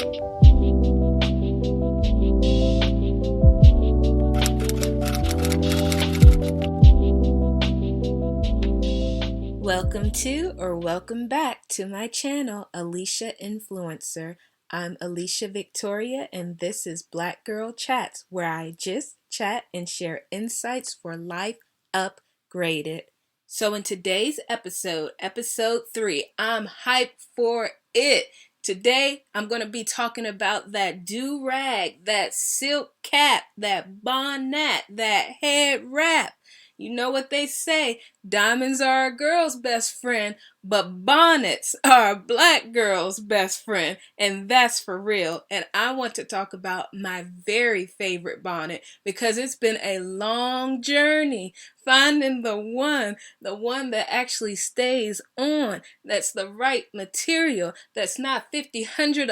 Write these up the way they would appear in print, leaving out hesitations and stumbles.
Welcome to or welcome back to my channel, Alicia Influencer. I'm Alicia Victoria and this is Black Girl Chats, where I just chat and share insights for life upgraded. So in today's episode 3, I'm hyped for it. Today, I'm going to be talking about that do-rag, that silk cap, that bonnet, that head wrap. You know what they say, diamonds are a girl's best friend, but bonnets are a black girl's best friend, and that's for real. And I want to talk about my very favorite bonnet because it's been a long journey finding the one that actually stays on, that's the right material, that's not $50, $100,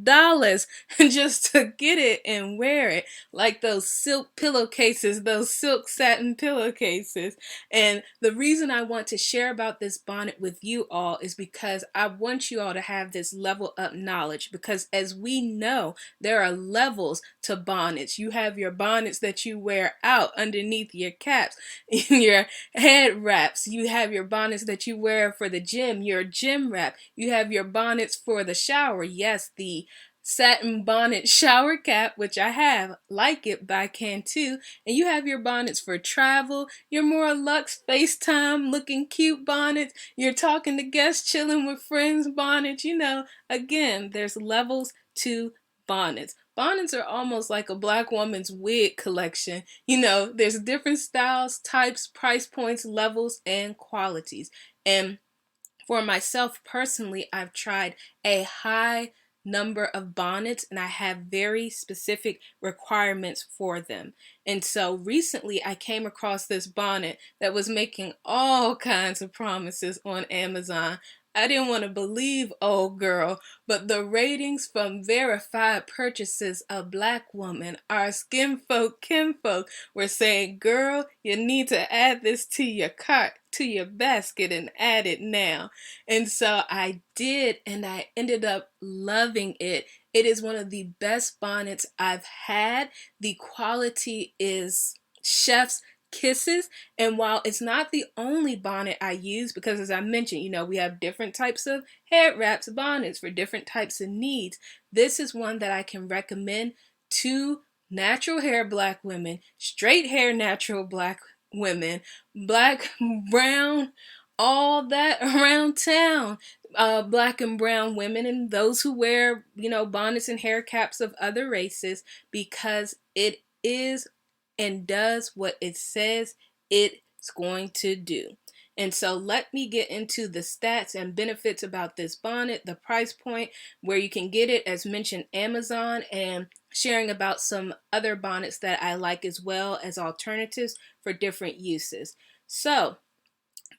$11 just to get it and wear it, like those silk pillowcases, those silk satin pillowcases. And the reason I want to share about this bonnet with you all is because I want you all to have this level up knowledge, because as we know, there are levels to bonnets. You have your bonnets that you wear out underneath your caps, your head wraps. You have your bonnets that you wear for the gym, your gym wrap. You have your bonnets for the shower. Yes, the satin bonnet shower cap, which I have, like it by Cantu. And you have your bonnets for travel, your more luxe FaceTime looking cute bonnets, you're talking to guests, chilling with friends bonnets. You know, again, there's levels to bonnets. Bonnets are almost like a black woman's wig collection. You know, there's different styles, types, price points, levels, and qualities. And for myself personally, I've tried a high number of bonnets and I have very specific requirements for them. And so recently I came across this bonnet that was making all kinds of promises on Amazon. I didn't want to believe old girl, but the ratings from verified purchases of Black woman, our skinfolk, kinfolk, were saying, girl, you need to add this to your cart, to your basket, and add it now. And so I did, and I ended up loving it. It is one of the best bonnets I've had. The quality is chef's kisses. And while it's not the only bonnet I use, because as I mentioned, you know, we have different types of head wraps, bonnets for different types of needs, this is one that I can recommend to natural hair Black women, straight hair natural Black women, black, brown, all that around town, Black and brown women, and those who wear, you know, bonnets and hair caps of other races, because it is and does what it says it's going to do. And so let me get into the stats and benefits about this bonnet, the price point, where you can get it, as mentioned, Amazon, and sharing about some other bonnets that I like as well as alternatives for different uses. So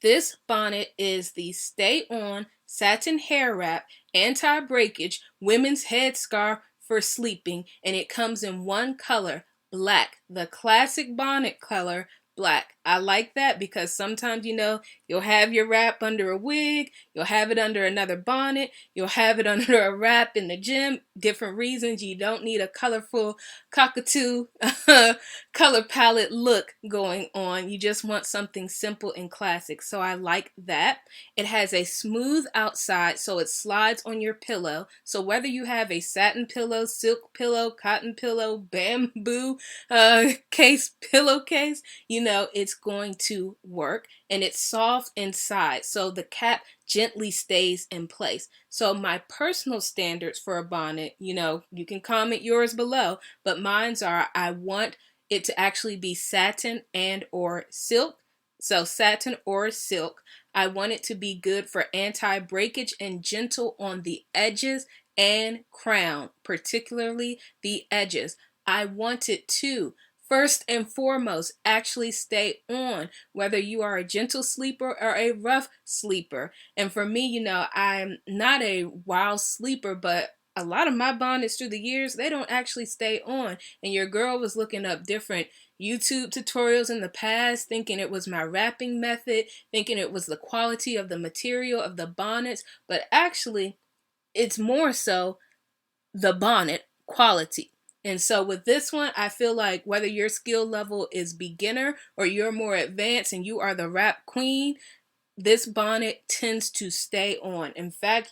this bonnet is the Stay On Satin Hair Wrap Anti-Breakage Women's Headscarf for Sleeping, and it comes in one color, black, the classic bonnet color, black. I like that because sometimes, you know, you'll have your wrap under a wig, you'll have it under another bonnet, you'll have it under a wrap in the gym, different reasons. You don't need a colorful cockatoo color palette look going on. You just want something simple and classic. So I like that. It has a smooth outside, so it slides on your pillow. So whether you have a satin pillow, silk pillow, cotton pillow, bamboo pillowcase, you know, it's going to work. And it's soft inside, so the cap gently stays in place. So my personal standards for a bonnet, you know, you can comment yours below, but mine's are, I want it to actually be satin and or silk. So satin or silk. I want it to be good for anti-breakage and gentle on the edges and crown, particularly the edges. I want it to, first and foremost, actually stay on, whether you are a gentle sleeper or a rough sleeper. And for me, you know, I'm not a wild sleeper, but a lot of my bonnets through the years, they don't actually stay on. And your girl was looking up different YouTube tutorials in the past, thinking it was my wrapping method, thinking it was the quality of the material of the bonnets, but actually, it's more so the bonnet quality. And so with this one, I feel like whether your skill level is beginner or you're more advanced and you are the wrap queen, this bonnet tends to stay on. In fact,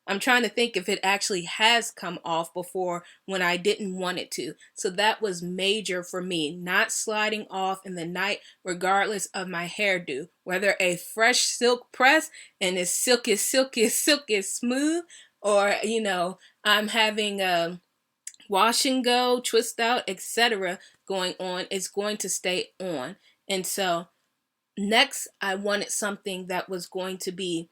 I'm trying to think if it actually has come off before when I didn't want it to. So that was major for me, not sliding off in the night, regardless of my hairdo. Whether a fresh silk press and it's silky smooth, or, I'm having a wash and go, twist out, etc. going on, it's going to stay on. And so next, I wanted something that was going to be,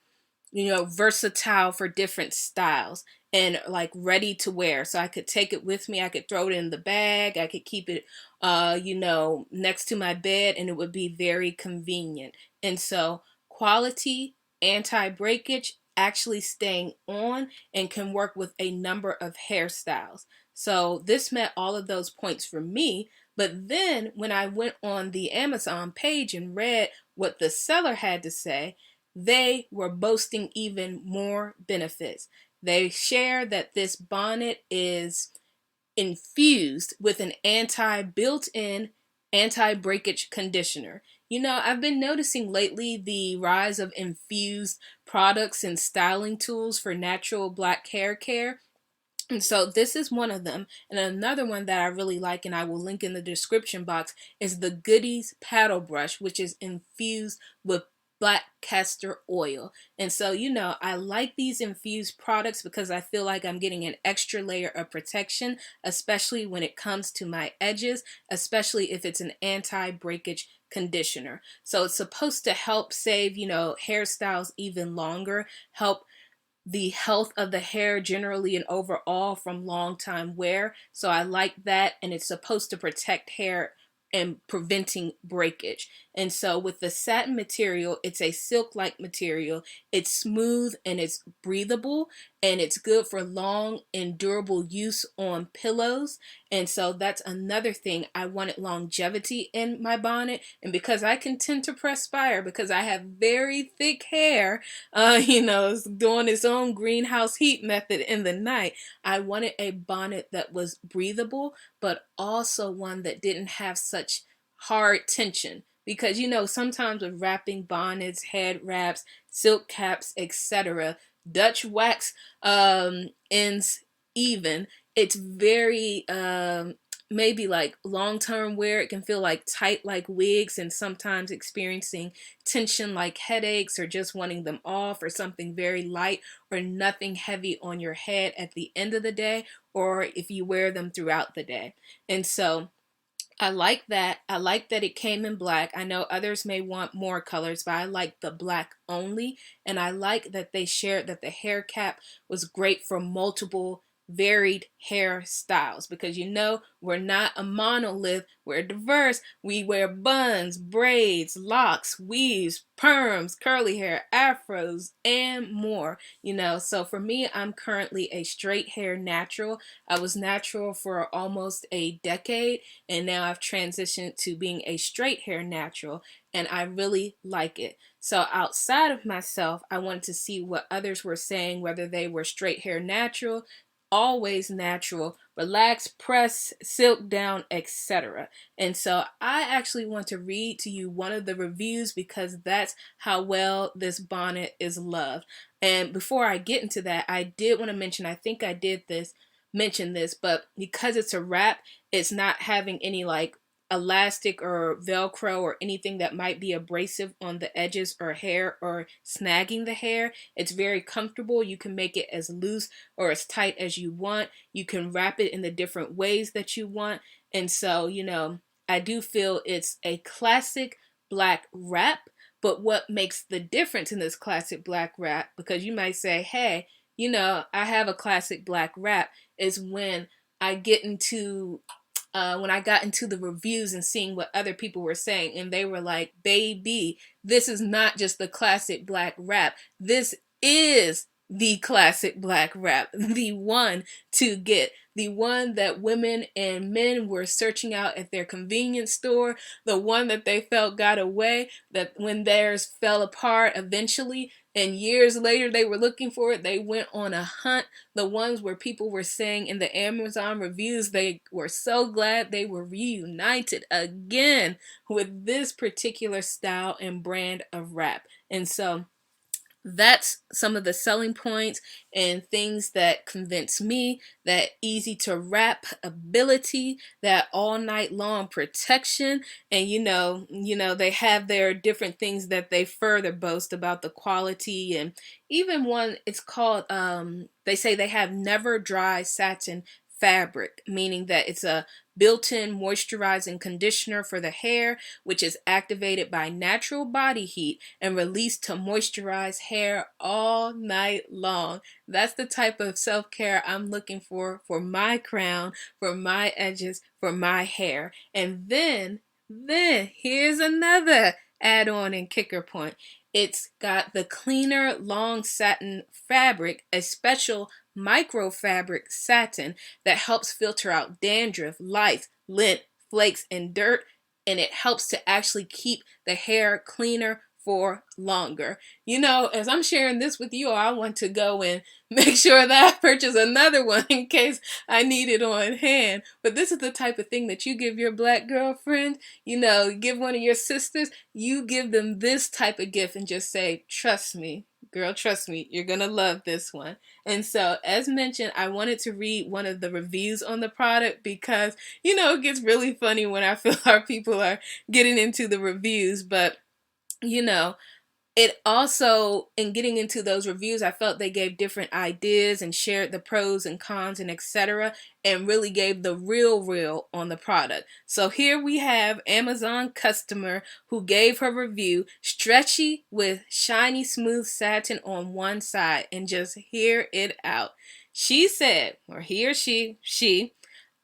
versatile for different styles and like ready to wear. So I could take it with me. I could throw it in the bag. I could keep it, next to my bed, and it would be very convenient. And so quality, anti-breakage, actually staying on, and can work with a number of hairstyles. So this met all of those points for me. But then when I went on the Amazon page and read what the seller had to say, they were boasting even more benefits. They share that this bonnet is infused with an built-in anti-breakage conditioner. I've been noticing lately the rise of infused products and styling tools for natural black hair care. And so this is one of them. And another one that I really like, and I will link in the description box, is the Goodies paddle brush, which is infused with black castor oil. And so, I like these infused products because I feel like I'm getting an extra layer of protection, especially when it comes to my edges, especially if it's an anti-breakage conditioner. So it's supposed to help save, hairstyles even longer, help the health of the hair generally and overall from long time wear. So I like that, and it's supposed to protect hair and preventing breakage. And so with the satin material, it's a silk-like material. It's smooth and it's breathable, and it's good for long and durable use on pillows. And so that's another thing. I wanted longevity in my bonnet, and because I can tend to perspire because I have very thick hair, it's doing its own greenhouse heat method in the night, I wanted a bonnet that was breathable, but also one that didn't have such hard tension. Because, sometimes with wrapping bonnets, head wraps, silk caps, etc., Dutch wax ends even, it's very, maybe like long-term wear, it can feel like tight like wigs, and sometimes experiencing tension like headaches or just wanting them off, or something very light or nothing heavy on your head at the end of the day, or if you wear them throughout the day. And so I like that. I like that it came in black. I know others may want more colors, but I like the black only. And I like that they shared that the hair cap was great for multiple varied hairstyles, because we're not a monolith, we're diverse. We wear buns, braids, locks, weaves, perms, curly hair, afros, and more. So for me, I'm currently a straight hair natural. I was natural for almost a decade, and now I've transitioned to being a straight hair natural, and I really like it. So outside of myself, I wanted to see what others were saying, whether they were straight hair natural, always natural, relax, press, silk down, etc. And so I actually want to read to you one of the reviews, because that's how well this bonnet is loved. And before I get into that, I did want to mention, I think I did mention this, but because it's a wrap, it's not having any like elastic or velcro or anything that might be abrasive on the edges or hair or snagging the hair. It's very comfortable. You can make it as loose or as tight as you want. You can wrap it in the different ways that you want. And so, I do feel it's a classic black wrap. But what makes the difference in this classic black wrap, because you might say, hey, I have a classic black wrap, is when I get into when I got into the reviews and seeing what other people were saying, and they were like, baby, this is not just the classic black wrap. This is the classic black wrap, the one to get, the one that women and men were searching out at their convenience store, the one that they felt got away, that when theirs fell apart eventually, and years later they were looking for it. They went on a hunt. The ones where people were saying in the Amazon reviews they were so glad they were reunited again with this particular style and brand of wrap. And so that's some of the selling points and things that convince me that easy to wrap ability, that all night long protection. And they have their different things that they further boast about the quality. And even one, it's called they say they have never dry satin fabric, meaning that it's a built-in moisturizing conditioner for the hair, which is activated by natural body heat and released to moisturize hair all night long. That's the type of self-care I'm looking for my crown, for my edges, for my hair. And then here's another add-on and kicker point. It's got the cleaner long satin fabric, a special microfabric satin that helps filter out dandruff, lice, lint, flakes, and dirt, and it helps to actually keep the hair cleaner for longer. As I'm sharing this with you, I want to go and make sure that I purchase another one in case I need it on hand. But this is the type of thing that you give your black girlfriend, give one of your sisters, you give them this type of gift and just say, trust me, girl, trust me, you're gonna love this one. And so, as mentioned, I wanted to read one of the reviews on the product because, it gets really funny when I feel our people are getting into the reviews. But, it also, in getting into those reviews, I felt they gave different ideas and shared the pros and cons and etc. and really gave the real on the product. So here we have Amazon customer who gave her review, stretchy with shiny smooth satin on one side, and just hear it out. She said, or he or she,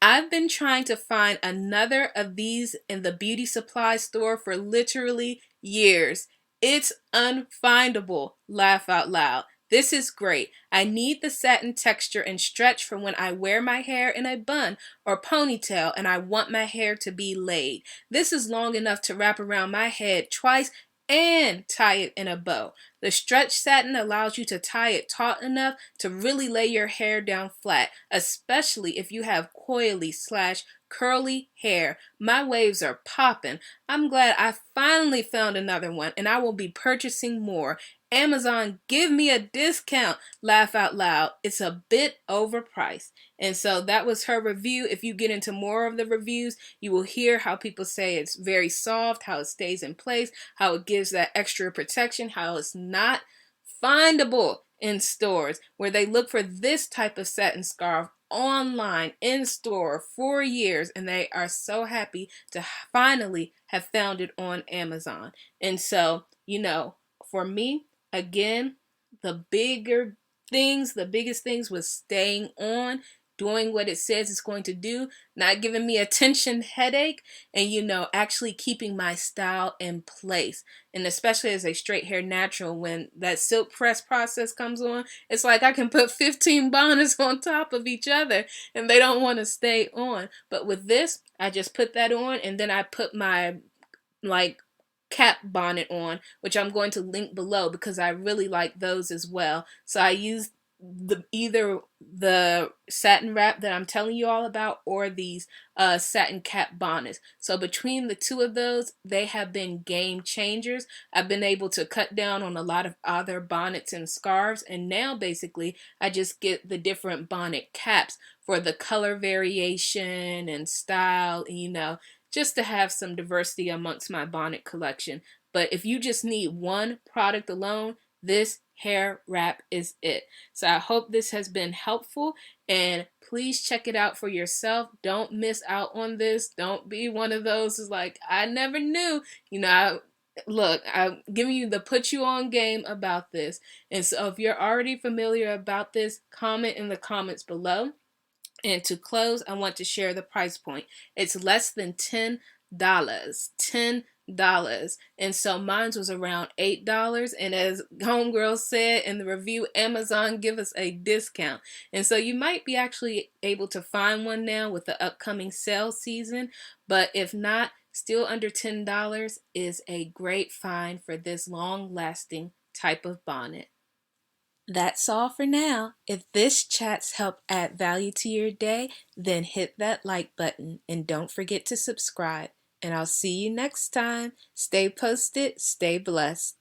I've been trying to find another of these in the beauty supply store for literally years. It's unfindable. Laugh out loud. This is great. I need the satin texture and stretch for when I wear my hair in a bun or ponytail and I want my hair to be laid. This is long enough to wrap around my head twice and tie it in a bow. The stretch satin allows you to tie it taut enough to really lay your hair down flat, especially if you have coily/curly hair. My waves are popping. I'm glad I finally found another one, and I will be purchasing more. Amazon, give me a discount. Laugh out loud. It's a bit overpriced. And so that was her review. If you get into more of the reviews, you will hear how people say it's very soft, how it stays in place, how it gives that extra protection, how it's not findable in stores, where they look for this type of satin scarf online, in store for years, and they are so happy to finally have found it on Amazon. And so, for me, again, the biggest things was staying on, doing what it says it's going to do, not giving me a tension headache, and actually keeping my style in place. And especially as a straight hair natural, when that silk press process comes on, it's like I can put 15 bonnets on top of each other and they don't want to stay on. But with this, I just put that on, and then I put my cap bonnet on, which I'm going to link below because I really like those as well. So I used either the satin wrap that I'm telling you all about or these satin cap bonnets. So between the two of those, they have been game changers. I've been able to cut down on a lot of other bonnets and scarves, and now basically I just get the different bonnet caps for the color variation and style, just to have some diversity amongst my bonnet collection. But if you just need one product alone, this hair wrap is it. So I hope this has been helpful, and please check it out for yourself. Don't miss out on this. Don't be one of those who's like, I never knew. I'm giving you the put you on game about this. And so if you're already familiar about this, comment in the comments below. And to close, I want to share the price point. It's less than $10. $10. And so mine was around $8. And as Homegirl said in the review, Amazon give us a discount. And so you might be actually able to find one now with the upcoming sale season. But if not, still under $10 is a great find for this long-lasting type of bonnet. That's all for now. If this chat's helped add value to your day, then hit that like button and don't forget to subscribe. And I'll see you next time. Stay posted, stay blessed.